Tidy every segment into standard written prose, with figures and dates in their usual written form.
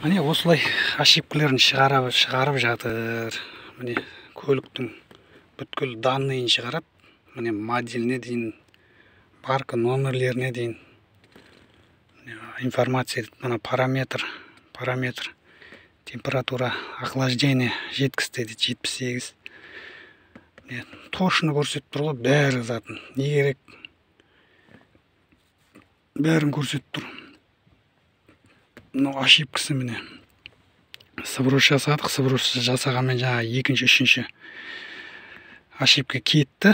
Міне осылай ошибкаларын шығарып жатыр. Міне көліктің бүткіл данныйын шығарады. Міне моделіне дейін, марка номерлеріне дейін. Информация, мына параметр, температура, охлаждение жеткіз дейді, 78. Тошыны көрсетіп тұр ғой, бәрі затын. Не керек? Бәрін көрсетіп тұр. Ошибкасы міне. Сыброс жасадық, сыброс жасағанмен жаңа екінші, үшінші ошибка кетті.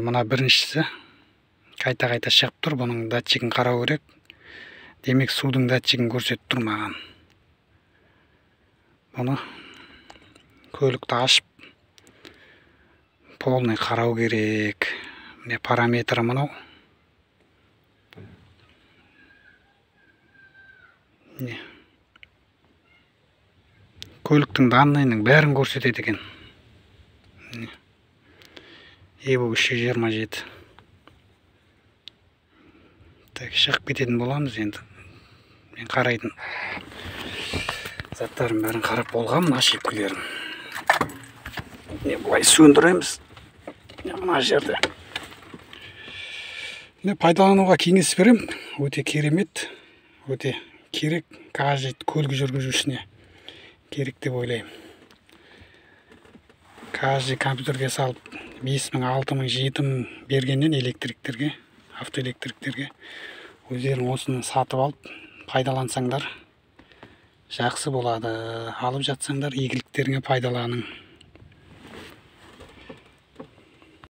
Мына біріншісі қайта шығып тұр. Бұның датчигін қарау керек. Демек, судың датчигін көрсетіп тұр маған. Бұны көлікті ашып полный қарау керек. Міне параметрі мынау. Көліктің данныйының бәрін көрсетеді екен. Evo 327. Так, шығып кететін боламыз енді. Мен қарайтын заттарын бәрін қарап болғанмын, ошибкалерін. Бұлай сөндіреміз. Мына жерде. Пайдалануға кеңес берем. Өте керемет, өте керек, кажет көлік жүргізушісіне керек деп ойлаймын. Каждый компьютерге салып 5000, 6000, 7000 бергеннен электриктерге, автоэлектриктерге өздерің осыны сатып алып пайдалансаңдар жақсы болады. Алып жатсаңдар игіліктеріңе пайдаланың.